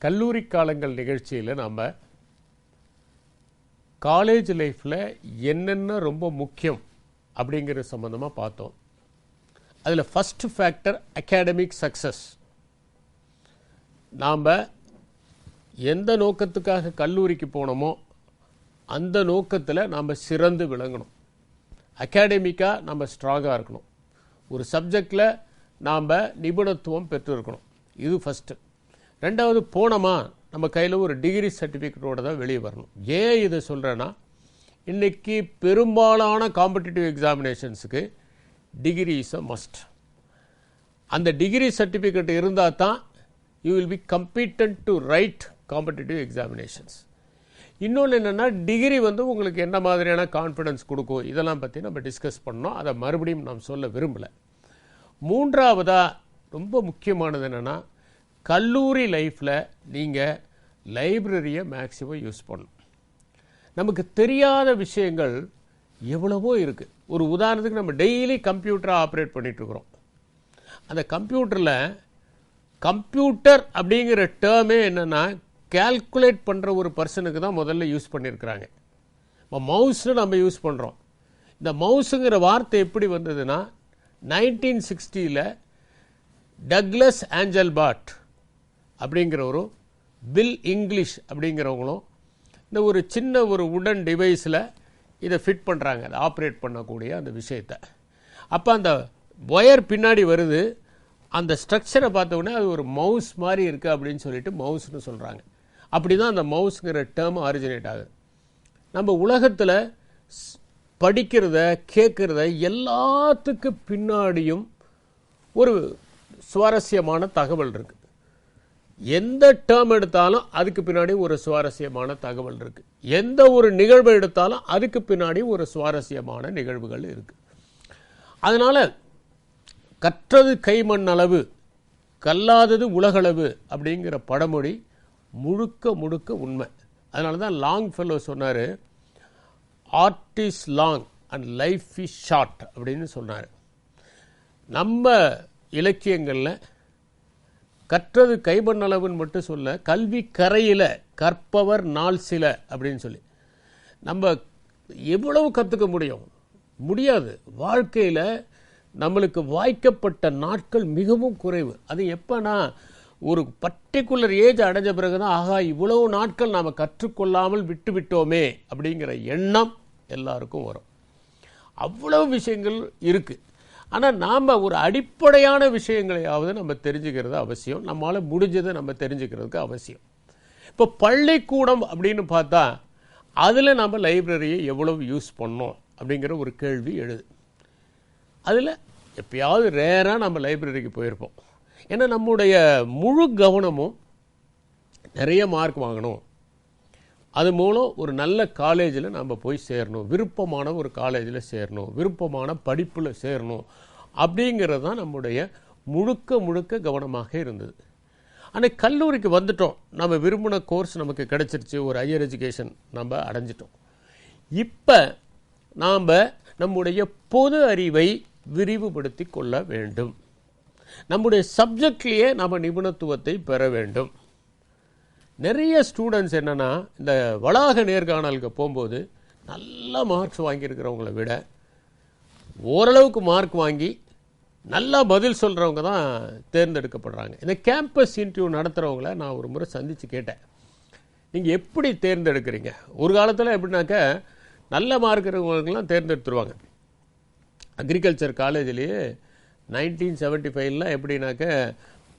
கல்லூரி காலங்கள் நிகழ்ச்சியில் நாம் காலேஜ் லைஃப்பில் என்னென்ன ரொம்ப முக்கியம் அப்படிங்கிற சம்மந்தமாக பார்த்தோம். அதில் ஃபஸ்ட்டு ஃபேக்டர் அகாடமிக் சக்ஸஸ். நாம் எந்த நோக்கத்துக்காக கல்லூரிக்கு போனோமோ அந்த நோக்கத்தில் நாம் சிறந்து விளங்கணும். அகாடமிக்காக நம்ம ஸ்ட்ராங்காக இருக்கணும். ஒரு சப்ஜெக்டில் நாம் நிபுணத்துவம் பெற்றிருக்கணும். இது ஃபஸ்ட்டு. ரெண்டாவது, போனோமா நம்ம கையில் ஒரு டிகிரி சர்டிஃபிகேட்டோடு தான் வெளியே வரணும். ஏன் இதை சொல்கிறேன்னா, இன்றைக்கி பெரும்பாலான காம்படிட்டிவ் எக்ஸாமினேஷன்ஸுக்கு டிகிரி இஸ் அ மஸ்ட். அந்த டிகிரி சர்டிஃபிகேட் இருந்தால் தான் you will be competent to write competitive examinations. இன்னொன்று என்னென்னா, டிகிரி உங்களுக்கு என்ன மாதிரியான கான்ஃபிடன்ஸ் கொடுக்கும், இதெல்லாம் பற்றி நம்ம டிஸ்கஸ் பண்ணோம். அதை மறுபடியும் நாம் சொல்ல விரும்பலை. மூன்றாவதாக ரொம்ப முக்கியமானது என்னென்னா, கல்லூரி லைஃப்பில் நீங்கள் லைப்ரரியை மேக்ஸிமம் யூஸ் பண்ணணும். நமக்கு தெரியாத விஷயங்கள் எவ்வளவோ இருக்குது. ஒரு உதாரணத்துக்கு, நம்ம டெய்லி கம்ப்யூட்டரை ஆப்ரேட் பண்ணிகிட்ருக்குறோம். அந்த கம்ப்யூட்டரில் கம்ப்யூட்டர் அப்படிங்கிற டேர்மே என்னென்னா, கேல்குலேட் பண்ணுற ஒரு பர்சனுக்கு தான் முதல்ல யூஸ் பண்ணியிருக்கிறாங்க. இப்போ மவுஸ்னு நம்ம யூஸ் பண்ணுறோம். இந்த மவுஸுங்கிற வார்த்தை எப்படி வந்ததுன்னா, 1960 டக்ளஸ் ஆஞ்சல்பாட் அப்படிங்கிற ஒரு பில் இங்கிலீஷ் அப்படிங்கிறவங்களும் இந்த ஒரு சின்ன ஒரு உடன் டிவைஸில் இதை ஃபிட் பண்ணுறாங்க, அதை ஆப்ரேட் பண்ணக்கூடிய அந்த விஷயத்தை. அப்போ அந்த ஒயர் பின்னாடி வருது, அந்த ஸ்ட்ரக்சரை பார்த்தோன்னே அது ஒரு மவுஸ் மாதிரி இருக்குது அப்படின்னு சொல்லிட்டு மவுஸ்னு சொல்கிறாங்க. அப்படி தான் அந்த மவுஸுங்கிற டேர்ம் ஆரிஜினேட் ஆகுது. நம்ம உலகத்தில் படிக்கிறத கேட்குறத எல்லாத்துக்கு பின்னாடியும் ஒரு சுவாரஸ்யமான தகவல் இருக்குது. எந்த டேர்ம் எடுத்தாலும் அதுக்கு பின்னாடி ஒரு சுவாரஸ்யமான தகவல் இருக்குது. எந்த ஒரு நிகழ்வை எடுத்தாலும் அதுக்கு பின்னாடி ஒரு சுவாரஸ்யமான நிகழ்வுகள் இருக்குது. அதனால் கற்றது கைமண் அளவு, கல்லாதது உலகளவு அப்படிங்கிற பழமொழி முழுக்க முழுக்க உண்மை. அதனால தான் லாங் ஃபெல்லோ சொன்னார், art is long and life is short அப்படின்னு சொன்னார். நம்ம இலக்கியங்களில் கற்றது கைமண் அளவுன்னு மட்டும் சொல்ல, கல்வி கரையில் கற்பவர் நாள் சில அப்படின்னு சொல்லி நம்ம எவ்வளவு கற்றுக்க முடியாது. வாழ்க்கையில் நம்மளுக்கு வாய்க்கப்பட்ட நாட்கள் மிகவும் குறைவு. அது எப்போனா, ஒரு பர்டிகுலர் ஏஜ் அடைஞ்ச பிறகு தான், ஆகா இவ்வளவு நாட்கள் நாம் கற்றுக்கொள்ளாமல் விட்டுவிட்டோமே அப்படிங்கிற எண்ணம் எல்லாருக்கும் வரும். அவ்வளவு விஷயங்கள் இருக்குது. ஆனால் நாம் ஒரு அடிப்படையான விஷயங்களையாவது நம்ம தெரிஞ்சுக்கிறது அவசியம். நம்மளால் முடிஞ்சதை நம்ம தெரிஞ்சுக்கிறதுக்கு அவசியம். இப்போ பள்ளிக்கூடம் அப்படின்னு பார்த்தா, அதில் நம்ம லைப்ரரியை எவ்வளவு யூஸ் பண்ணோம் அப்படிங்கிற ஒரு கேள்வி எழுது. அதில் எப்பயாவது ரேராக நம்ம லைப்ரரிக்கு போயிருப்போம். ஏன்னா நம்முடைய முழு கவனமும் நிறைய மார்க் வாங்கணும், அது மூலம் ஒரு நல்ல காலேஜில் நம்ம போய் சேரணும், விருப்பமான ஒரு காலேஜில் சேரணும், விருப்பமான படிப்பில் சேரணும் அப்படிங்கிறது தான் நம்முடைய முழுக்க முழுக்க கவனமாக இருந்தது. ஆனால் கல்லூரிக்கு வந்துட்டோம், நம்ம விரும்பின கோர்ஸ் நமக்கு கிடச்சிருச்சு, ஒரு ஹையர் எஜுகேஷன் நம்ம அடைஞ்சிட்டோம். இப்போ நாம் நம்முடைய பொது அறிவை விரிவுபடுத்தி கொள்ள வேண்டும். நம்முடைய சப்ஜெக்ட்லேயே நம்ம நிபுணத்துவத்தை பெற வேண்டும். நிறைய ஸ்டூடெண்ட்ஸ் என்னென்னா, இந்த வளாக நேர்காணலுக்கு போகும்போது நல்ல மார்க்ஸ் வாங்கியிருக்கிறவங்கள விட ஓரளவுக்கு மார்க் வாங்கி நல்லா பதில் சொல்கிறவங்க தான் தேர்ந்தெடுக்கப்படுறாங்க. இந்த கேம்பஸ் இன்டர்வியூ நடத்துகிறவங்கள நான் ஒரு முறை சந்தித்து கேட்டேன், நீங்கள் எப்படி தேர்ந்தெடுக்கிறீங்க? ஒரு காலத்தில் எப்படின்னாக்க நல்ல மார்க் இருக்கிறவங்களுக்கெல்லாம் தேர்ந்தெடுத்துருவாங்க. அக்ரிகல்ச்சர் காலேஜ்லேயே 1975 எப்படின்னாக்க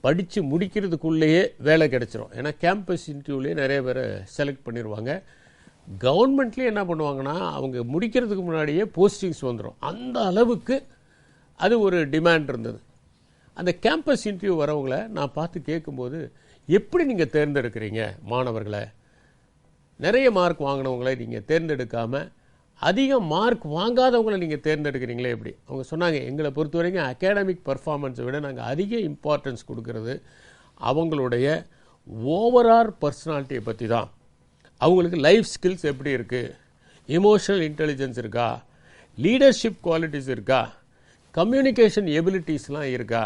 படித்து முடிக்கிறதுக்குள்ளேயே வேலை கிடச்சிரும். ஏன்னா கேம்பஸ் இன்டர்வியூலேயே நிறைய பேரை செலக்ட் பண்ணிடுவாங்க. கவர்மெண்ட்லேயே என்ன பண்ணுவாங்கன்னா, அவங்க முடிக்கிறதுக்கு முன்னாடியே போஸ்டிங்ஸ் வந்துடும். அந்த அளவுக்கு அது ஒரு டிமாண்ட் இருந்தது. அந்த கேம்பஸ் இன்டர்வியூ வரவங்களை நான் பார்த்து கேட்கும்போது, எப்படி நீங்கள் தேர்ந்தெடுக்கிறீங்க மாணவர்களை? நிறைய மார்க் வாங்கினவங்களை நீங்கள் தேர்ந்தெடுக்காமல் அதிக மார்க் வாங்காதவங்களை நீங்கள் தேர்ந்தெடுக்கிறீங்களே எப்படி? அவங்க சொன்னாங்க, எங்களை பொறுத்த வரைக்கும் அகாடமிக் பர்ஃபார்மன்ஸை விட நாங்கள் அதிக இம்பார்ட்டன்ஸ் கொடுக்கறது அவங்களுடைய ஓவரால் பர்சனாலிட்டியை பற்றி தான். அவங்களுக்கு லைஃப் ஸ்கில்ஸ் எப்படி இருக்குது, எமோஷனல் இன்டெலிஜென்ஸ் இருக்கா, லீடர்ஷிப் குவாலிட்டிஸ் இருக்கா, கம்யூனிகேஷன் எபிலிட்டிஸ்லாம் இருக்கா,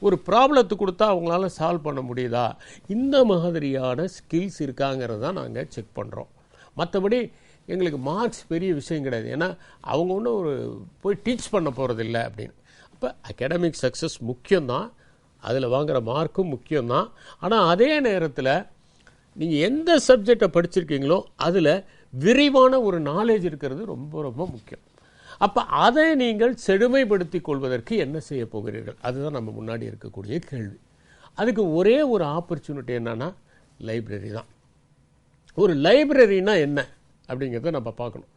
ஒரு ப்ராப்ளத்தை கொடுத்தா அவங்களால சால்வ் பண்ண முடியுதா, இந்த மாதிரியான ஸ்கில்ஸ் இருக்காங்கிறது தான் நாங்கள் செக் பண்ணுறோம். மற்றபடி எங்களுக்கு மார்க்ஸ் பெரிய விஷயம் கிடையாது. ஏன்னா அவங்க ஒன்றும் ஒரு போய் டீச் பண்ண போகிறதில்ல அப்படின்னு. அப்போ அகாடமிக் சக்ஸஸ் முக்கியம்தான், அதில் வாங்குகிற மார்க்கும் முக்கியம்தான். ஆனால் அதே நேரத்தில் நீங்கள் எந்த சப்ஜெக்டை படிச்சிருக்கீங்களோ அதில் விரிவான ஒரு நாலேஜ் இருக்கிறது ரொம்ப ரொம்ப முக்கியம். அப்போ அதை நீங்கள் செழுமைப்படுத்தி கொள்வதற்கு என்ன செய்ய போகிறீர்கள், அதுதான் நம்ம முன்னாடி இருக்கக்கூடிய கேள்வி. அதுக்கு ஒரே ஒரு ஆப்பர்ச்சுனிட்டி என்னன்னா லைப்ரரி தான். ஒரு லைப்ரரினா என்ன அப்படிங்கிறத நம்ம பார்க்கணும்.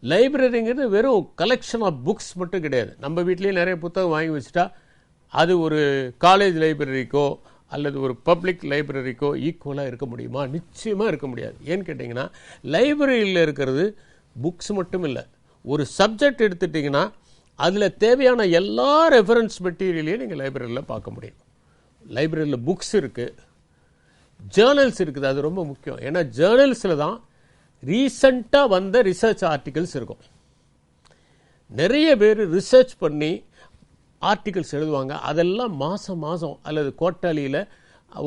லைப்ரரிங்கிறது வெறும் கலெக்ஷன் ஆஃப் புக்ஸ் மட்டும் கிடையாது. நம்ம வீட்லேயே நிறைய புத்தகம் வாங்கி வச்சுட்டா அது ஒரு காலேஜ் லைப்ரரிக்கோ அல்லது ஒரு பப்ளிக் லைப்ரரிக்கோ ஈக்குவலாக இருக்க முடியுமா? நிச்சயமாக இருக்க முடியாது. ஏன்னு கேட்டிங்கன்னா லைப்ரரியில் இருக்கிறது புக்ஸ் மட்டும் இல்லை. ஒரு சப்ஜெக்ட் எடுத்துட்டிங்கன்னா அதில் தேவையான எல்லா ரெஃபரன்ஸ் மெட்டீரியலையும் நீங்கள் லைப்ரரியில் பார்க்க முடியும். லைப்ரரியில் புக்ஸ் இருக்குது, ஜேர்னல்ஸ் இருக்குது. அது ரொம்ப முக்கியம். ஏன்னா ஜேர்னல்ஸில் தான் ரீசண்டாக வந்த ரிசர்ச் ஆர்டிகல்ஸ் இருக்கும். நிறைய பேர் ரிசர்ச் பண்ணி ஆர்டிகல்ஸ் எழுதுவாங்க. அதெல்லாம் மாதம் மாதம் அல்லது குவார்ட்டர்லியில்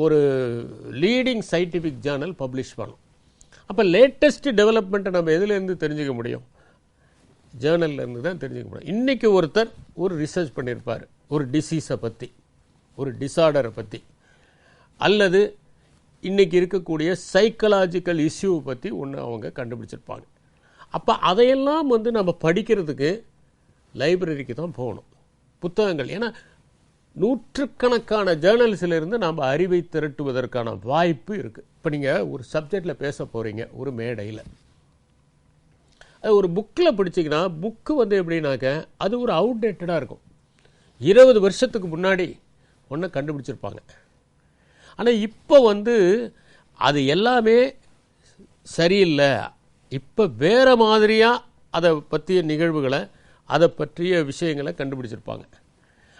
ஒரு லீடிங் சயின்டிஃபிக் ஜேர்னல் பப்ளிஷ் பண்ணும். அப்போ லேட்டஸ்ட் டெவலப்மெண்ட்டை நம்ம எதுலேருந்து தெரிஞ்சுக்க முடியும்? ஜேர்னல்லேருந்து தான் தெரிஞ்சுக்க முடியும். இன்றைக்கி ஒருத்தர் ஒரு ரிசர்ச் பண்ணியிருப்பார், ஒரு டிசீஸை பற்றி, ஒரு டிஸார்டரை பற்றி, அல்லது இன்றைக்கி இருக்கக்கூடிய சைக்கலாஜிக்கல் இஷ்யூவை பற்றி ஒன்று அவங்க கண்டுபிடிச்சிருப்பாங்க. அப்போ அதையெல்லாம் நம்ம படிக்கிறதுக்கு லைப்ரரிக்கு தான் போகணும், புத்தகங்கள். ஏன்னா நூற்றுக்கணக்கான ஜேர்னல்ஸிலிருந்து நாம் அறிவை திரட்டுவதற்கான வாய்ப்பு இருக்குது. இப்போ நீங்கள் ஒரு சப்ஜெக்டில் பேச போகிறீங்க ஒரு மேடையில், அது ஒரு புக்கில் படிச்சிங்கன்னா புக்கு எப்படின்னாக்க அது ஒரு அவுடேட்டடாக இருக்கும். 20 வருஷத்துக்கு முன்னாடி ஒன்றை கண்டுபிடிச்சிருப்பாங்க. ஆனால் இப்போ அது எல்லாமே சரியில்லை. இப்போ வேறு மாதிரியாக அதை பற்றிய நிகழ்வுகளை, அதை பற்றிய விஷயங்களை கண்டுபிடிச்சிருப்பாங்க.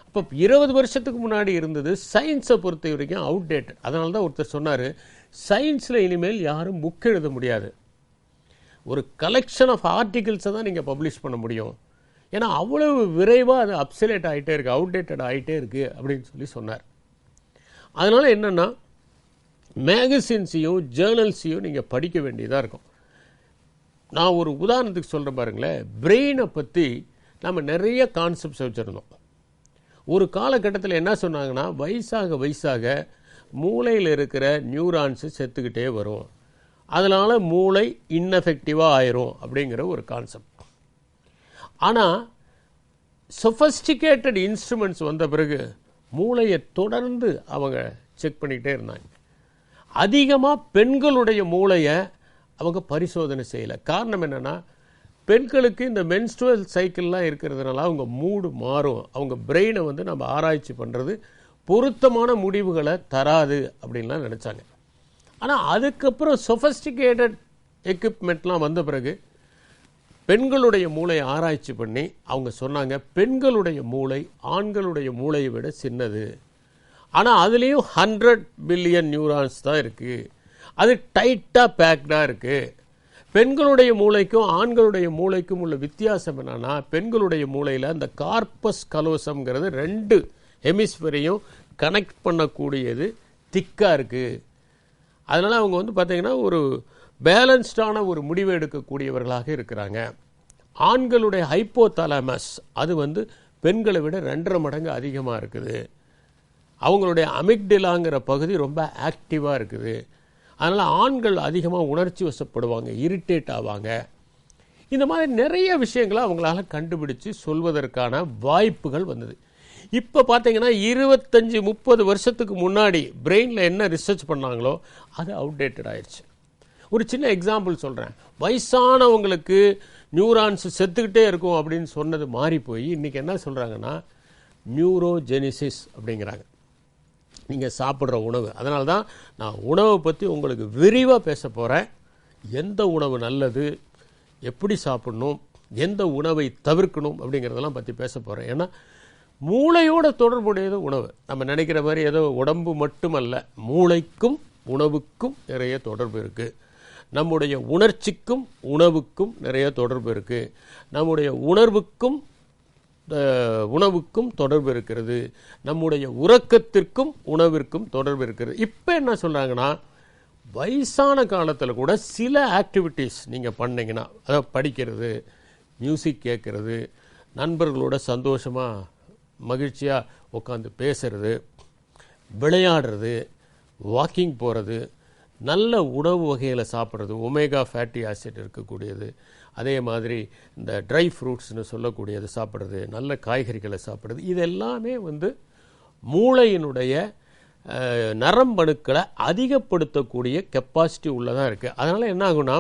அப்போ 20 வருஷத்துக்கு முன்னாடி இருந்தது சயின்ஸை பொறுத்த வரைக்கும் அவுடேட்டட். அதனால தான் ஒருத்தர் சொன்னார், சயின்ஸில் இனிமேல் யாரும் புக் எழுத முடியாது, ஒரு கலெக்ஷன் ஆஃப் ஆர்டிகிள்ஸை தான் நீங்கள் பப்ளிஷ் பண்ண முடியும். ஏன்னா அவ்வளவு விரைவாக அது அப்சலேட் ஆகிட்டே இருக்குது, அவுடேட்டட் ஆகிட்டே இருக்குது அப்படின்னு சொன்னார். அதனால் என்னென்னா மேகசின்ஸையும் ஜேர்னல்ஸையும் நீங்கள் படிக்க வேண்டியதாக இருக்கும். நான் ஒரு உதாரணத்துக்கு சொல்கிறேன் பாருங்களேன். பிரெயினை பற்றி நம்ம நிறைய கான்செப்ட்ஸ் வச்சுருந்தோம். ஒரு காலகட்டத்தில் என்ன சொன்னாங்கன்னா, வயசாக வயசாக மூளையில் இருக்கிற நியூரான்ஸு செத்துக்கிட்டே வரும், அதனால் மூளை இன்எஃபெக்டிவாக ஆயிரும் அப்படிங்கிற ஒரு கான்செப்ட். ஆனால் சொஃபஸ்டிகேட்டட் இன்ஸ்ட்ருமெண்ட்ஸ் வந்த பிறகு மூளையை தொடர்ந்து அவங்க செக் பண்ணிக்கிட்டே இருந்தாங்க. அதிகமாக பெண்களுடைய மூளையை அவங்க பரிசோதனை செய்யலை. காரணம் என்னென்னா, பெண்களுக்கு இந்த மென்ஸ்ட்ருவல் சைக்கிள்லாம் இருக்கிறதுனால அவங்க மூடு மாறும், அவங்க பிரெயினை நம்ம ஆராய்ச்சி பண்ணுறது பொருத்தமான முடிவுகளை தராது அப்படின்லாம் நினச்சாங்க. ஆனால் அதுக்கப்புறம் சொஃபஸ்டிகேட்டட் எக்யூப்மெண்ட்லாம் வந்த பிறகு பெண்களுடைய மூளையை ஆராய்ச்சி பண்ணி அவங்க சொன்னாங்க, பெண்களுடைய மூளை ஆண்களுடைய மூளையை விட சின்னது, ஆனால் அதுலேயும் 100 பில்லியன் நியூரான்ஸ் தான் இருக்குது, அது டைட்டாக பேக்டாக இருக்குது. பெண்களுடைய மூளைக்கும் ஆண்களுடைய மூளைக்கும் உள்ள வித்தியாசம் என்னன்னா, பெண்களுடைய மூளையில் அந்த கார்பஸ் கலோசம்ங்கிறது 2 ஹெமிஸ்பியரையும் கனெக்ட் பண்ணக்கூடியது திக்காக இருக்குது. அதனால் அவங்க பார்த்திங்கன்னா ஒரு பேலன்ஸ்டான ஒரு முடிவு எடுக்கக்கூடியவர்களாக இருக்கிறாங்க. ஆண்களுடைய ஹைப்போதாலமஸ் அது பெண்களை விட 2.5 மடங்கு அதிகமாக இருக்குது. அவங்களுடைய அமிக்டிலாங்கிற பகுதி ரொம்ப ஆக்டிவாக இருக்குது. அதனால் ஆண்கள் அதிகமாக உணர்ச்சி வசப்படுவாங்க, இரிட்டேட் ஆவாங்க. இந்த மாதிரி நிறைய விஷயங்களை அவங்களால கண்டுபிடிச்சு சொல்வதற்கான வாய்ப்புகள் வந்தது. இப்போ பார்த்தீங்கன்னா 25-30 வருஷத்துக்கு முன்னாடி பிரெயினில் என்ன ரிசர்ச் பண்ணாங்களோ அது அவுடேட்டட் ஆயிடுச்சு. ஒரு சின்ன எக்ஸாம்பிள் சொல்கிறேன். வயசானவங்களுக்கு நியூரான்ஸ் செத்துக்கிட்டே இருக்கும் அப்படின்னு சொன்னது மாறி போய் இன்றைக்கி என்ன சொல்கிறாங்கன்னா, நியூரோஜெனிசிஸ் அப்படிங்கிறாங்க. நீங்கள் சாப்பிட்ற உணவு. அதனால தான் நான் உணவை பற்றி உங்களுக்கு விரிவாக பேச போகிறேன். எந்த உணவு நல்லது, எப்படி சாப்பிடணும், எந்த உணவை தவிர்க்கணும் அப்படிங்கிறதெல்லாம் பற்றி பேச போகிறேன். ஏன்னா மூளையோட தொடர்புடையது உணவு. நம்ம நினைக்கிற மாதிரி ஏதோ உடம்பு மட்டுமல்ல, மூளைக்கும் உணவுக்கும் நிறைய தொடர்பு இருக்குது. நம்முடைய உணர்ச்சிக்கும் உணவுக்கும் நிறைய தொடர்பு இருக்குது. நம்முடைய உணர்வுக்கும் உணவுக்கும் தொடர்பு இருக்கிறது, நம்முடைய உறக்கத்திற்கும் உணவிற்கும் தொடர்பு இருக்கிறது. இப்போ என்ன சொல்கிறாங்கன்னா, வயசான காலத்தில் கூட சில ஆக்டிவிட்டீஸ் நீங்கள் பண்ணிங்கன்னா, அதாவது படிக்கிறது, மியூசிக் கேட்குறது, நண்பர்களோட சந்தோஷமாக மகிழ்ச்சியாக உட்காந்து பேசுறது, விளையாடுறது, வாக்கிங் போகிறது, நல்ல உணவு வகையில் சாப்பிட்றது, ஒமேகா ஃபேட்டி ஆசிட் இருக்கக்கூடியது, அதே மாதிரி இந்த ட்ரை ஃப்ரூட்ஸ்னு சொல்லக்கூடியது சாப்பிட்றது, நல்ல காய்கறிகளை சாப்பிட்றது, இது எல்லாமே மூளையினுடைய நரம்பணுக்களை அதிகப்படுத்தக்கூடிய கெப்பாசிட்டி உள்ளதாக இருக்குது. அதனால் என்ன ஆகுனா,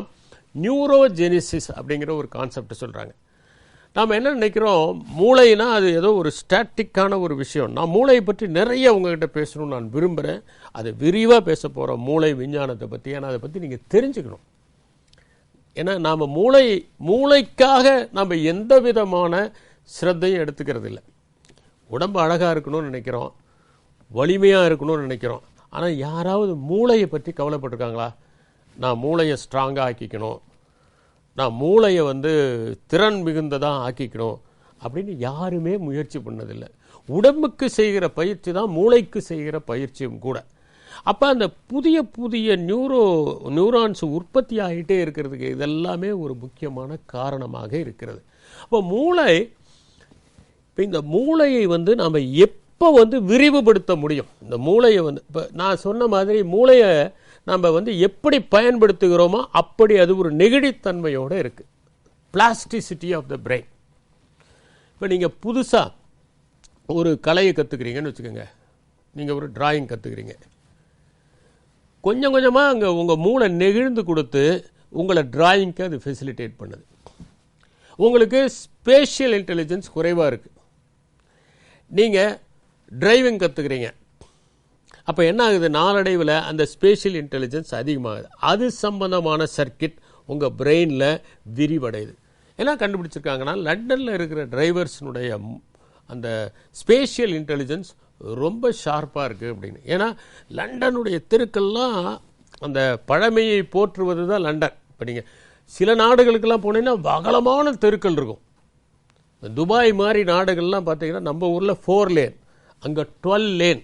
நியூரோஜெனிசிஸ் அப்படிங்கிற ஒரு கான்செப்ட் சொல்கிறாங்க. நாம் என்ன நினைக்கிறோம், மூளைனா அது ஏதோ ஒரு ஸ்டாட்டிக்கான ஒரு விஷயம். நான் மூளையை பற்றி நிறைய உங்ககிட்ட பேசணும்னு நான் விரும்புகிறேன். அதை விரிவாக பேச போகிறோம், மூளை விஞ்ஞானத்தை பற்றி. ஏன்னா அதை பற்றி நீங்கள் தெரிஞ்சுக்கணும். ஏன்னா நாம் மூளைக்காக நாம் எந்த விதமான சிரத்தையும் எடுத்துக்கிறது இல்லை. உடம்பு அழகாக இருக்கணும்னு நினைக்கிறோம், வலிமையாக இருக்கணும்னு நினைக்கிறோம். ஆனால் யாராவது மூளையை பற்றி கவலைப்பட்டிருக்காங்களா? நான் மூளையை ஸ்ட்ராங்காக ஆக்கிக்கணும், நான் மூளையை திறன் மிகுந்ததாக ஆக்கிக்கணும் அப்படின்னு யாருமே முயற்சி பண்ணதில்லை. உடம்புக்கு செய்கிற பயிற்சி தான் மூளைக்கு செய்கிற பயிற்சியும் கூட. அப்போ அந்த புதிய புதிய நியூரான்ஸ் உற்பத்தி ஆகிட்டே இருக்கிறதுக்கு இதெல்லாமே ஒரு முக்கியமான காரணமாக இருக்கிறது. அப்போ இந்த மூளையை நாம் எப்போ விரிவுபடுத்த முடியும்? இந்த மூளையை இப்போ நான் சொன்ன மாதிரி மூளையை நம்ம எப்படி பயன்படுத்துகிறோமோ அப்படி அது ஒரு நெகிழித்தன்மையோடு இருக்குது. Plasticity of the brain. இப்போ நீங்கள் புதுசாக ஒரு கலையை கற்றுக்கிறீங்கன்னு வச்சுக்கோங்க, நீங்கள் ஒரு டிராயிங் கற்றுக்கிறீங்க. கொஞ்சம் கொஞ்சமாக அங்கே உங்கள் மூளை நெகிழ்ந்து கொடுத்து உங்களை டிராயிங்க்கு அது ஃபெசிலிட்டேட் பண்ணுது. உங்களுக்கு ஸ்பேஷியல் இன்டெலிஜென்ஸ் குறைவாக இருக்குது. நீங்கள் டிரைவிங் கற்றுக்கிறீங்க, அப்போ என்ன ஆகுது, நாளடைவில் அந்த ஸ்பேஷியல் இன்டெலிஜென்ஸ் அதிகமாகுது. அது சம்பந்தமான சர்க்கிட் உங்கள் பிரெயினில் விரிவடையுது. என்ன கண்டுபிடிச்சிருக்காங்கன்னா, லண்டனில் இருக்கிற டிரைவர்ஸினுடைய அந்த ஸ்பேஷியல் இன்டெலிஜென்ஸ் ரொம்ப ஷார்ப்பாக இருக்குது அப்படின்னு. ஏன்னா லண்டனுடைய தெருக்கள்லாம் அந்த பழமையை போற்றுவது தான் லண்டன். இப்போ நீங்கள் சில நாடுகளுக்கெல்லாம் போனீங்கன்னா அகலமான தெருக்கள் இருக்கும். துபாய் மாதிரி நாடுகள்லாம் பார்த்தீங்கன்னா நம்ம ஊரில் 4 லேன், அங்கே 12 லேன்.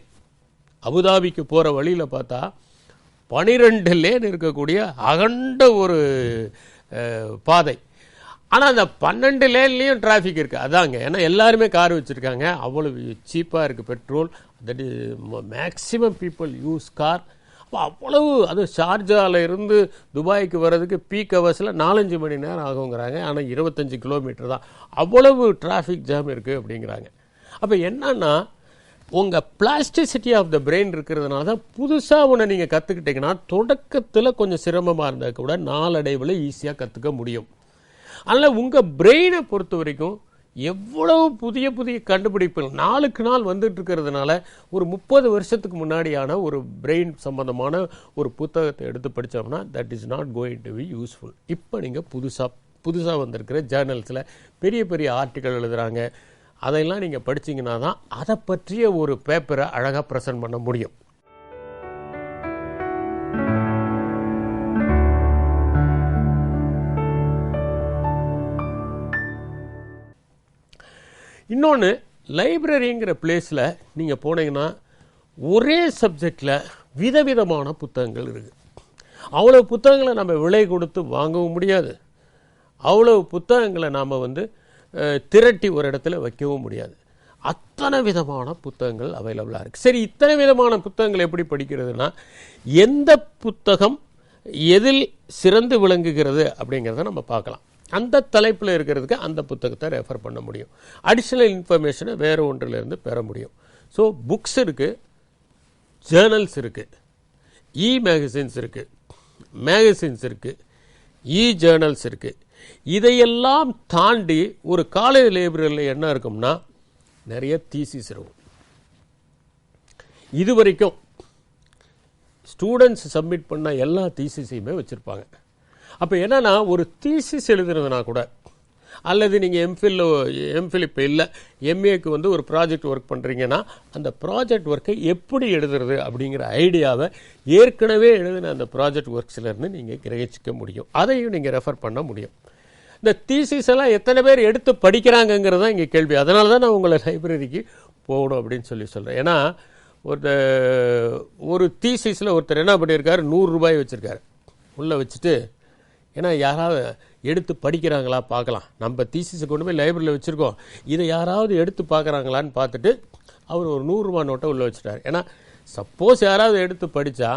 அபுதாபிக்கு போகிற வழியில் பார்த்தா 12 லேன் இருக்கக்கூடிய அகண்ட ஒரு பாதை. ஆனால் அந்த 12 லேன்லேயும் டிராஃபிக் இருக்குது. அதாங்க, ஏன்னா எல்லாருமே கார் வச்சுருக்காங்க, அவ்வளவு சீப்பாக இருக்குது petrol. That is maximum people use car. அப்போ அவ்வளவு, அது ஷார்ஜாவில் இருந்து துபாய்க்கு வர்றதுக்கு பீக் ஹவர்ஸில் 4-5 மணி நேரம் ஆகுங்கிறாங்க. ஆனால் 25 கிலோமீட்டர் தான். அவ்வளவு டிராஃபிக் ஜாம் இருக்குது அப்படிங்கிறாங்க. அப்போ என்னன்னா, உங்கள் பிளாஸ்டிசிட்டி ஆஃப் த பிரெயின் இருக்கிறதுனால தான் புதுசாக ஒன்று நீங்கள் கற்றுக்கிட்டீங்கன்னா தொடக்கத்தில் கொஞ்சம் சிரமமாக இருந்தால் கூட நாளடைவில் ஈஸியாக கற்றுக்க முடியும். அதனால் உங்கள் பிரெயினை பொறுத்த வரைக்கும் எவ்வளவு புதிய புதிய கண்டுபிடிப்புகள் நாளுக்கு நாள் வந்துட்டு இருக்கிறதுனால, ஒரு 30 வருஷத்துக்கு முன்னாடியான ஒரு பிரெயின் சம்பந்தமான ஒரு புத்தகத்தை எடுத்து படித்தோம்னா that is not going to be useful. இப்போ நீங்கள் புதுசாக வந்திருக்கிற ஜேர்னல்ஸில் பெரிய பெரிய ஆர்டிக்கல் எழுதுகிறாங்க. அதையெல்லாம் நீங்கள் படிச்சிங்கன்னா தான் அதை பற்றிய ஒரு பேப்பரை அழகாக ப்ரெசென்ட் பண்ண முடியும். இன்னொன்று, லைப்ரரிங்கிற பிளேஸில் நீங்கள் போனீங்கன்னா ஒரே சப்ஜெக்டில் விதவிதமான புத்தகங்கள் இருக்குது. அவ்வளோ புத்தகங்களை நம்ம விலை கொடுத்து வாங்கவும் முடியாது, அவ்வளோ புத்தகங்களை நாம் திரட்டி ஒரு இடத்துல வைக்கவும் முடியாது. அத்தனை விதமான புத்தகங்கள் அவைலபிளாக இருக்குது. சரி, இத்தனை விதமான புத்தகங்கள் எப்படி படிக்கிறதுனா, எந்த புத்தகம் எதில் சிறந்து விளங்குகிறது அப்படிங்கிறத நம்ம பார்க்கலாம். அந்த தலைப்பில் இருக்கிறதுக்கு அந்த புத்தகத்தை ரெஃபர் பண்ண முடியும். அடிஷ்னல் இன்ஃபர்மேஷனை வேறு ஒன்றிலிருந்து பெற முடியும். ஸோ புக்ஸ் இருக்குது, ஜேர்னல்ஸ் இருக்குது, மேகசின்ஸ் இருக்குது, மேகசின்ஸ் இருக்குது, ஜேர்னல்ஸ் இருக்குது. இதையெல்லாம் தாண்டி ஒரு காலேஜ் லைப்ரரியில் என்ன இருக்கும்னா நிறைய தீசிஸ் இருக்கும். இது வரைக்கும் ஸ்டூடெண்ட்ஸ் சப்மிட் பண்ண எல்லா தீசிஸையுமே வச்சுருப்பாங்க. அப்போ என்னன்னா, ஒரு தீசிஸ் எழுதுறதுனா கூட, அல்லது நீங்கள் எம்ஃபில் இப்போ இல்லை எம்ஏக்கு ஒரு ப்ராஜெக்ட் ஒர்க் பண்ணுறீங்கன்னா அந்த ப்ராஜெக்ட் ஒர்க்கை எப்படி எழுதுறது அப்படிங்கிற ஐடியாவை ஏற்கனவே எழுதின அந்த ப்ராஜெக்ட் ஒர்க்ஸ்லேருந்து நீங்கள் கிரகிச்சிக்க முடியும். அதையும் நீங்கள் ரெஃபர் பண்ண முடியும். இந்த தீசிஸ் எல்லாம் எத்தனை பேர் எடுத்து படிக்கிறாங்கங்கிறது தான் இங்கே கேள்வி. அதனால தான் நான் உங்களை லைப்ரரிக்கு போகணும் அப்படின்னு சொல்கிறேன். ஏன்னா ஒரு தீசிஸில் ஒருத்தர் என்ன பண்ணியிருக்காரு, 100 ரூபாய் வச்சுருக்காரு உள்ளே வச்சுட்டு, ஏன்னா யாராவது எடுத்து படிக்கிறாங்களா பார்க்கலாம், நம்ம தீசிஸை கொண்டு போய் லைப்ரரியில் வச்சுருக்கோம், இதை யாராவது எடுத்து பார்க்குறாங்களான்னு பார்த்துட்டு அவர் ஒரு 100 ரூபா நோட்டை உள்ளே வச்சுட்டார். ஏன்னா சப்போஸ் யாராவது எடுத்து படித்தா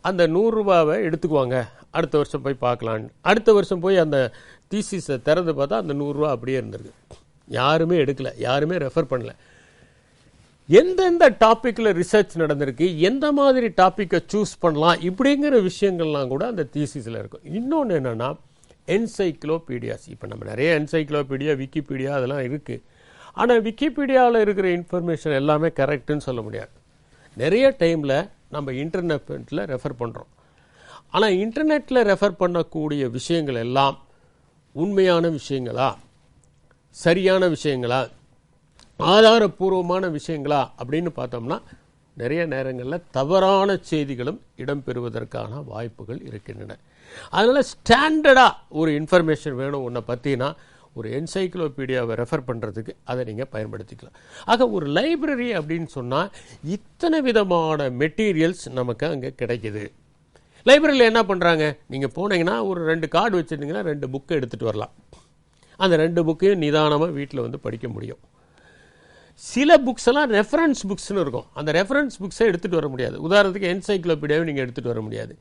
அந்த 100 ரூபாவை எடுத்துக்குவாங்க, அடுத்த வருஷம் போய் பார்க்கலான்னு. அடுத்த வருஷம் போய் அந்த தீசிஸை திறந்து பார்த்தா அந்த 100 ரூபா அப்படியே இருந்திருக்கு. யாருமே எடுக்கலை, யாருமே ரெஃபர் பண்ணல. எந்தெந்த டாப்பிக்கில் ரிசர்ச் நடந்திருக்கு, எந்த மாதிரி டாப்பிக்கை சூஸ் பண்ணலாம், இப்படிங்கிற விஷயங்கள்லாம் கூட அந்த தீசிஸில் இருக்கும். இன்னொன்று என்னென்னா என்சைக்ளோபீடியாஸ். இப்போ நம்ம நிறைய என்சைக்ளோபீடியா, விக்கிபீடியா அதெல்லாம் இருக்குது. ஆனால் விக்கிபீடியாவில் இருக்கிற இன்ஃபர்மேஷன் எல்லாமே கரெக்டுன்னு சொல்ல முடியாது. நிறைய டைமில் நம்ம இன்டர்நெட்டில் ரெஃபர் பண்ணுறோம். ஆனால் இன்டர்நெட்டில் ரெஃபர் பண்ணக்கூடிய விஷயங்கள் எல்லாம் உண்மையான விஷயங்களா, சரியான விஷயங்களா, ஆதாரபூர்வமான விஷயங்களா அப்படின்னு பார்த்தோம்னா நிறைய நேரங்களில் தவறான செய்திகளும் இடம்பெறுவதற்கான வாய்ப்புகள் இருக்கின்றன. அதனால் ஸ்டாண்டர்டாக ஒரு இன்ஃபர்மேஷன் வேணும் உன்னை பற்றினா ஒரு என்சைக்ளோபீடியாவை ரெஃபர் பண்ணுறதுக்கு அதை நீங்கள் பயன்படுத்திக்கலாம். ஆக ஒரு லைப்ரரி அப்படின்னு சொன்னால் இத்தனை விதமான மெட்டீரியல்ஸ் நமக்கு அங்கே கிடைக்கிது. லைப்ரரியில் என்ன பண்ணுறாங்க, நீங்கள் போனீங்கன்னா ஒரு 2 கார்டு வச்சுருந்தீங்கன்னா 2 புக்கை எடுத்துகிட்டு வரலாம். அந்த 2 புக்கையும் நிதானமாக வீட்டில் வந்து படிக்க முடியும். சில புக்ஸ் எல்லாம் ரெஃபரன்ஸ் புக்ஸ்னு இருக்கும், அந்த ரெஃபரன்ஸ் புக்ஸை எடுத்துகிட்டு வர முடியாது. உதாரணத்துக்கு என்சைக்ளோபீடியாவை நீங்கள் எடுத்துகிட்டு வர முடியாது.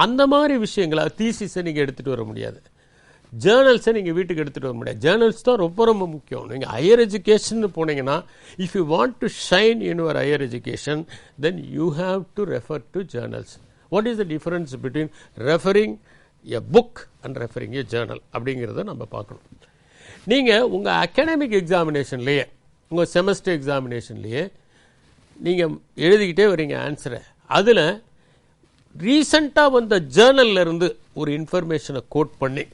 அந்த மாதிரி விஷயங்களை தீசிஸை நீங்கள் எடுத்துகிட்டு வர முடியாது. ஜேர்னல்ஸை நீங்கள் வீட்டுக்கு எடுத்துகிட்டு வர முடியாது. ஜேர்னல்ஸ் தான் ரொம்ப ரொம்ப முக்கியம். நீங்கள் ஹையர் எஜுகேஷன் போனீங்கன்னா, if you want to shine in your higher education then you have to refer to journals. What is the difference between referring a book and referring a Journal அப்படிங்கிறத நம்ம பார்க்கணும். நீங்கள் உங்கள் அகாடமிக் எக்ஸாமினேஷன்லேயே, உங்கள் semester எக்ஸாமினேஷன்லேயே நீங்கள் எழுதிக்கிட்டே வரீங்க ஆன்சரை, அதில் ரீசண்டாக வந்த ஜேர்னல்லேருந்து ஒரு இன்ஃபர்மேஷனை கோட் பண்ணி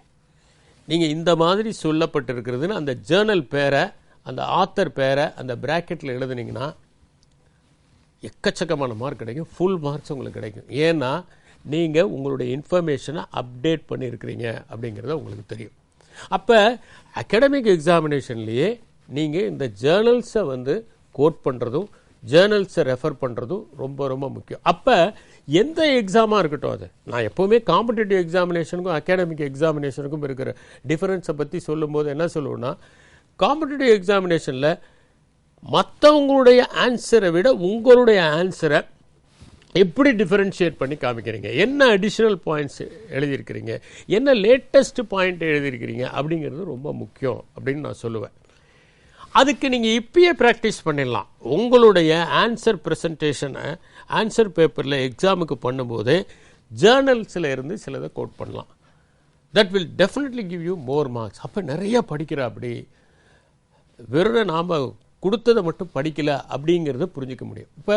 நீங்கள் இந்த மாதிரி சொல்லப்பட்டிருக்கிறதுன்னு அந்த ஜேர்னல் பேரை, அந்த ஆத்தர் பேரை அந்த பிராக்கெட்டில் எழுதுனீங்கன்னா எக்கச்சக்கமான மார்க் கிடைக்கும். ஃபுல் மார்க்ஸ் உங்களுக்கு கிடைக்கும். ஏன்னா நீங்கள் உங்களுடைய இன்ஃபர்மேஷனை அப்டேட் பண்ணியிருக்கிறீங்க அப்படிங்கிறத உங்களுக்கு தெரியும். அப்போ அகாடமிக் எக்ஸாமினேஷன்லேயே நீங்கள் இந்த ஜேர்னல்ஸை வந்து கோட் பண்ணுறதும் ஜேர்னல்ஸை ரெஃபர் பண்ணுறதும் ரொம்ப ரொம்ப முக்கியம். அப்போ எந்த எக்ஸாமாக இருக்கட்டும், அது நான் எப்போவுமே காம்படிட்டிவ் எக்ஸாமினேஷனுக்கும் அகாடமிக் எக்ஸாமினேஷனுக்கும் இருக்கிற டிஃபரன்ஸை பற்றி சொல்லும்போது என்ன சொல்லுவோன்னா, காம்படிட்டிவ் எக்ஸாமினேஷனில் மற்றவங்களுடைய ஆன்சரை விட உங்களுடைய ஆன்சரை எப்படி டிஃபரன்ஷியேட் பண்ணி காமிக்கிறீங்க, என்ன அடிஷ்னல் பாயிண்ட்ஸ் எழுதியிருக்கிறீங்க, என்ன லேட்டஸ்ட் பாயிண்ட் எழுதியிருக்கிறீங்க அப்படிங்கிறது ரொம்ப முக்கியம் அப்படின்னு நான் சொல்லுவேன். அதுக்கு நீங்கள் இப்பயே ப்ராக்டிஸ் பண்ணிடலாம். உங்களுடைய ஆன்சர் ப்ரெசன்டேஷனை ஆன்சர் பேப்பரில் எக்ஸாமுக்கு பண்ணும்போது ஜேர்னல்ஸில் இருந்து சிலதை கோட் பண்ணலாம். That will definitely give you more marks. அப்போ நிறைய படிக்கிற, அப்படி வெறும் நாம் கொடுத்ததை மட்டும் படிக்கலை அப்படிங்கிறத புரிஞ்சிக்க முடியும். இப்போ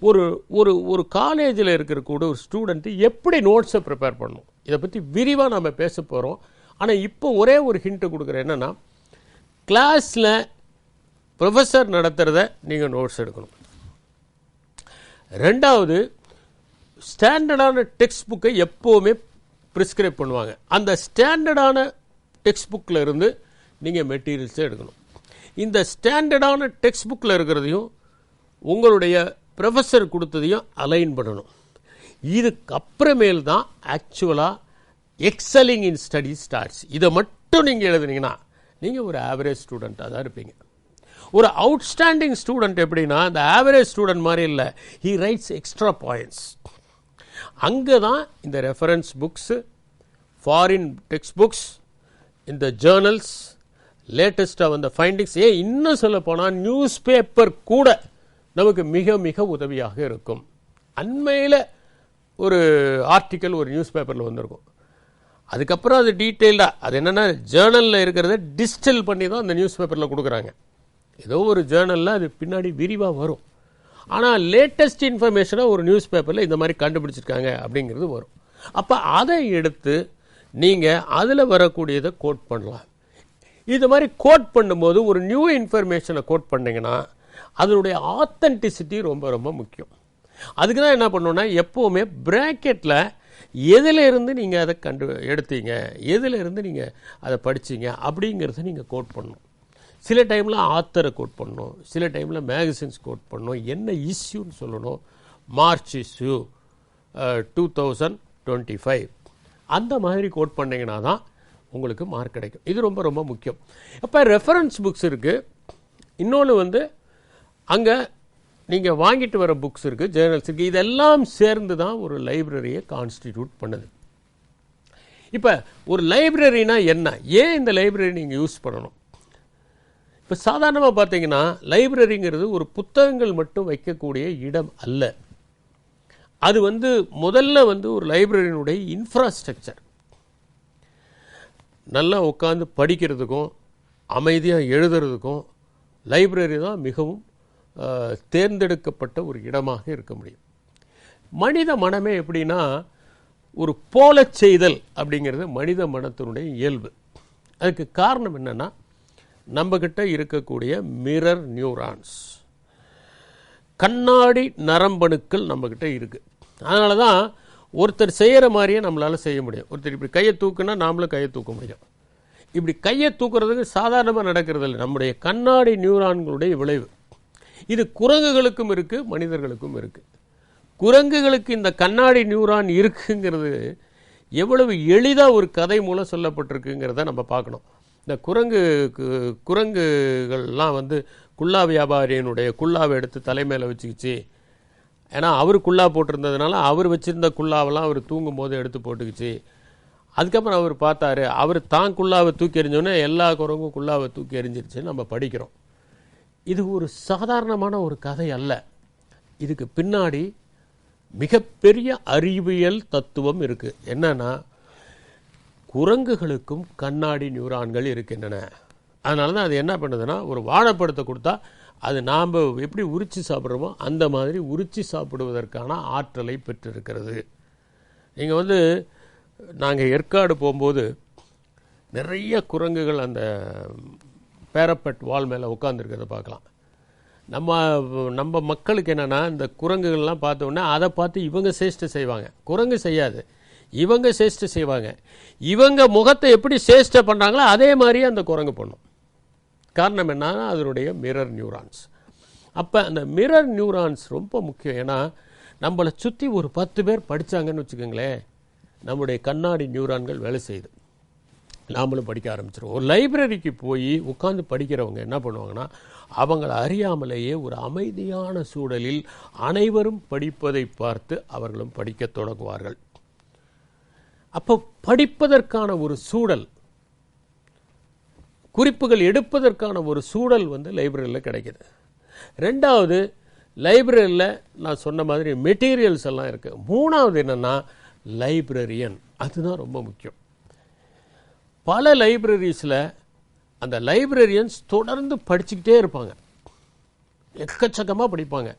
ஒரு ஒரு ஒரு காலேஜில் இருக்கிற கூட ஒரு ஸ்டூடெண்ட்டு எப்படி நோட்ஸை ப்ரிப்பேர் பண்ணணும், இதை பற்றி விரிவாக நம்ம பேச போகிறோம். ஆனால் இப்போ ஒரே ஒரு ஹிண்ட்டு கொடுக்குறேன். என்னென்னா, கிளாஸில் ப்ரொஃபஸர் நடத்துகிறத நீங்கள் நோட்ஸ் எடுக்கணும். ரெண்டாவது, ஸ்டாண்டர்டான டெக்ஸ்ட் புக்கை எப்போவுமே ப்ரிஸ்கிரைப் பண்ணுவாங்க. அந்த ஸ்டாண்டர்டான டெக்ஸ்ட் புக்கில் இருந்து நீங்கள் மெட்டீரியல்ஸை எடுக்கணும். இந்த ஸ்டாண்டர்டான டெக்ஸ்ட் புக்கில் இருக்கிறதையும் உங்களுடைய ப்ரொஃபஸர் கொடுத்ததையும் அலைன் பண்ணணும். இதுக்கு அப்புறமேல் தான் ஆக்சுவலாக எக்ஸலிங் இன் ஸ்டடி ஸ்டார்ட்ஸ். இதை மட்டும் நீங்கள் எழுதுனீங்கன்னா நீங்கள் ஒரு ஆவரேஜ் ஸ்டூடெண்ட்டாக தான் இருப்பீங்க. ஒரு அவுட்ஸ்டாண்டிங் ஸ்டூடெண்ட் எப்படின்னா, இந்த ஆவரேஜ் ஸ்டூடெண்ட் மாதிரி இல்லை, ஹீ ரைட்ஸ் எக்ஸ்ட்ரா பாயிண்ட்ஸ். அங்கே தான் இந்த reference books, foreign text books, இந்த ஜேர்னல்ஸ், லேட்டஸ்ட்டாக வந்த ஃபைண்டிங்ஸ், இன்னும் சொல்ல போனால் நியூஸ் பேப்பர் கூட நமக்கு மிக மிக உதவியாக இருக்கும். அண்மையில் ஒரு ஆர்டிக்கல் ஒரு நியூஸ் பேப்பரில் வந்திருக்கும். அதுக்கப்புறம் அது டீட்டெயில்டாக, அது என்னென்னா ஜேர்னலில் இருக்கிறத டிஸ்டில் பண்ணி தான் அந்த நியூஸ் பேப்பரில் கொடுக்குறாங்க. ஏதோ ஒரு ஜேர்னலில் அது பின்னாடி விரிவாக வரும். ஆனால் லேட்டஸ்ட் இன்ஃபர்மேஷனை ஒரு நியூஸ் பேப்பரில் இந்த மாதிரி கண்டுபிடிச்சிருக்காங்க அப்படிங்கிறது வரும். அப்போ அதை எடுத்து நீங்கள் அதில் வரக்கூடியதை கோட் பண்ணலாம். இது மாதிரி கோட் பண்ணும்போது ஒரு நியூ இன்ஃபர்மேஷனை கோட் பண்ணிங்கன்னா அதனுடைய ஆத்தென்டிசிட்டி ரொம்ப ரொம்ப முக்கியம். அதுக்கு தான் என்ன பண்ணோன்னா, எப்போவுமே ப்ராக்கெட்டில் எதில் இருந்து நீங்கள் அதை எடுத்தீங்க, எதில் இருந்து நீங்கள் அதை படிச்சீங்க அப்படிங்கிறத நீங்கள் கோட் பண்ணணும். சில டைமில் ஆத்தரை கோட் பண்ணணும், சில டைமில் மேகசின்ஸ் கோட் பண்ணணும், என்ன இஷ்யூன்னு சொல்லணும். மார்ச் இஷ்யூ 2025 அந்த மாதிரி கோட் பண்ணிங்கன்னா தான் உங்களுக்கு மார்க் கிடைக்கும். இது ரொம்ப ரொம்ப முக்கியம். அப்போ ரெஃபரன்ஸ் புக்ஸ் இருக்குது. இன்னொன்று அங்கே நீங்கள் வாங்கிட்டு வர புக்ஸ் இருக்குது, ஜேர்னல்ஸ் இருக்குது. இதெல்லாம் சேர்ந்து தான் ஒரு லைப்ரரியை கான்ஸ்டிடியூட் பண்ணுது. இப்போ ஒரு லைப்ரரினா என்ன, ஏன் இந்த லைப்ரரி நீங்கள் யூஸ் பண்ணணும்? இப்போ சாதாரணமாக பார்த்தீங்கன்னா லைப்ரரிங்கிறது ஒரு புத்தகங்கள் மட்டும் வைக்கக்கூடிய இடம் அல்ல. அது முதல்ல ஒரு லைப்ரரியினுடைய இன்ஃப்ராஸ்ட்ரக்சர். நல்லா உட்காந்து படிக்கிறதுக்கும் அமைதியாக எழுதுறதுக்கும் லைப்ரரி தான் மிகவும் தேர்ந்தெடுக்கப்பட்ட ஒரு இடமாக இருக்க முடியும். மனித மனமே எப்படின்னா ஒரு போல செய்தல் அப்படிங்கிறது மனித மனத்தினுடைய இயல்பு. அதுக்கு காரணம் என்னன்னா நம்மகிட்ட இருக்கக்கூடிய மிரர் நியூரான்ஸ், கண்ணாடி நரம்பணுக்கள் நம்மகிட்ட இருக்கு. அதனால தான் ஒருத்தர் செய்கிற மாதிரியே நம்மளால் செய்ய முடியும். ஒருத்தர் இப்படி கையை தூக்குனா நாமளும் கையை தூக்க முடியும். இப்படி கையை தூக்குறதுக்கு சாதாரணமாக நடக்கிறது இல்லை, நம்முடைய கண்ணாடி நியூரான்களுடைய விளைவு. இது குரங்குகளுக்கும் இருக்குது, மனிதர்களுக்கும் இருக்குது. குரங்குகளுக்கு இந்த கண்ணாடி நியூரான் இருக்குங்கிறது எவ்வளவு எளிதாக ஒரு கதை மூலம் சொல்லப்பட்டிருக்குங்கிறத நம்ம பார்க்கணும். இந்த குரங்குகள்லாம் குல்லா வியாபாரியினுடைய குல்லாவை எடுத்து தலைமையில் வச்சுக்கிச்சு. ஏன்னா அவர் குல்லா போட்டிருந்ததுனால அவர் வச்சுருந்த குல்லாவெல்லாம் அவர் தூங்கும் போது எடுத்து போட்டுக்கிச்சு. அதுக்கப்புறம் அவர் பார்த்தாரு, அவர் தான் குல்லாவை தூக்கி எறிஞ்சோன்னே எல்லா குரங்கும் குல்லாவை தூக்கி எறிஞ்சிருச்சுன்னு நம்ம படிக்கிறோம். இது ஒரு சாதாரணமான ஒரு கதை அல்ல. இதுக்கு பின்னாடி மிகப்பெரிய அறிவியல் தத்துவம் இருக்குது. என்னன்னா குரங்குகளுக்கும் கண்ணாடி நியூரான்கள் இருக்கின்றன. அதனால தான் அது என்ன பண்ணுதுன்னா ஒரு வாழைப்பழத்தை கொடுத்தா அது நாம் எப்படி உரிச்சு சாப்பிட்றோமோ அந்த மாதிரி உரிச்சு சாப்பிடுவதற்கான ஆற்றலை பெற்றிருக்கிறது. நீங்கள் நாங்கள் ஏற்காடு போகும்போது நிறைய குரங்குகள் அந்த பேரப்பட் வால் மேலே உட்காந்துருக்கிறத பார்க்கலாம். நம்ம மக்களுக்கு என்னென்னா இந்த குரங்குகள்லாம் பார்த்தோன்னா அதை பார்த்து இவங்க சேஷ்டை செய்வாங்க. குரங்கு செய்யாது, இவங்க சேஷ்டை செய்வாங்க. இவங்க முகத்தை எப்படி சேஷ்டை பண்ணுறாங்களோ அதே மாதிரியே அந்த குரங்கு பண்ணும். காரணம் என்னன்னா அதனுடைய மிரர் நியூரான்ஸ். அப்போ அந்த மிரர் நியூரான்ஸ் ரொம்ப முக்கியம். ஏன்னா நம்மளை சுற்றி ஒரு 10 பேர் படித்தாங்கன்னு வச்சுக்கோங்களேன், நம்முடைய கண்ணாடி நியூரான்கள் வேலை செய்யுது, நாமளும் படிக்க ஆரம்பிச்சிடும். ஒரு லைப்ரரிக்கு போய் உட்காந்து படிக்கிறவங்க என்ன பண்ணுவாங்கன்னா அவங்களை அறியாமலேயே ஒரு அமைதியான சூழலில் அனைவரும் படிப்பதை பார்த்து அவர்களும் படிக்க தொடங்குவார்கள். அப்போ படிப்பதற்கான ஒரு சூழல், குறிப்புகள் எடுப்பதற்கான ஒரு சூழல் லைப்ரரியில் கிடைக்குது. ரெண்டாவது, லைப்ரரியில் நான் சொன்ன மாதிரி மெட்டீரியல்ஸ் எல்லாம் இருக்குது. மூணாவது என்னென்னா லைப்ரரியன், அதுதான் ரொம்ப முக்கியம். பல லைப்ரரிஸில் அந்த லைப்ரரியன்ஸ் தொடர்ந்து படிச்சுக்கிட்டே இருப்பாங்க, எக்கச்சக்கமாக படிப்பாங்க.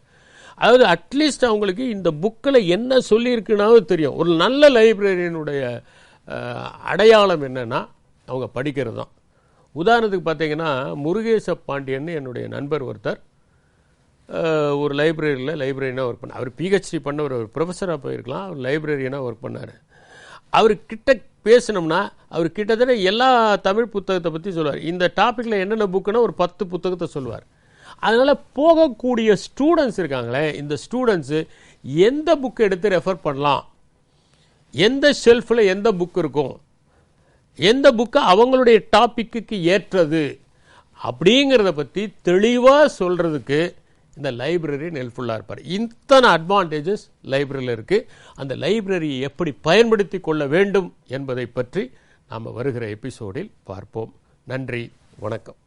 அதாவது அட்லீஸ்ட் அவங்களுக்கு இந்த புக்கில் என்ன சொல்லியிருக்குனாவது தெரியும். ஒரு நல்ல லைப்ரரியனுடைய அடையாளம் என்னென்னா அவங்க படிக்கிறது தான். உதாரணத்துக்கு பார்த்தீங்கன்னா முருகேச பாண்டியன் என்னுடைய நண்பர் ஒருத்தர் ஒரு லைப்ரரியனாக ஒர்க் பண்ணார். அவர் பிஹெச்டி பண்ண ஒரு ப்ரொஃபஸராக போயிருக்கலாம், அவர் லைப்ரரியனாக ஒர்க் பண்ணார். அவர்கிட்ட பேசினோம்னா அவர் கிட்டத்தட்ட எல்லா தமிழ் புத்தகத்தை பற்றி சொல்லுவார். இந்த டாப்பிக்கில் என்னென்ன புக்குன்னா ஒரு 10 புத்தகத்தை சொல்லுவார். அதனால் போகக்கூடிய ஸ்டூடெண்ட்ஸ் இருக்காங்களே, இந்த ஸ்டூடெண்ட்ஸு எந்த புக்கு எடுத்து ரெஃபர் பண்ணலாம், எந்த ஷெல்ஃபில் எந்த புக் இருக்கும், எந்த புக்கு அவங்களுடைய டாப்பிக்கு ஏற்றது அப்படிங்கிறத பற்றி தெளிவாக சொல்கிறதுக்கு இந்த லைப்ரரி ஹெல்ப்ஃபுல்லாக இருப்பார். இத்தனை அட்வான்டேஜஸ் லைப்ரரியில் இருக்குது. அந்த லைப்ரரியை எப்படி பயன்படுத்தி கொள்ள வேண்டும் என்பதை பற்றி நாம் வருகிற எபிசோடில் பார்ப்போம். நன்றி, வணக்கம்.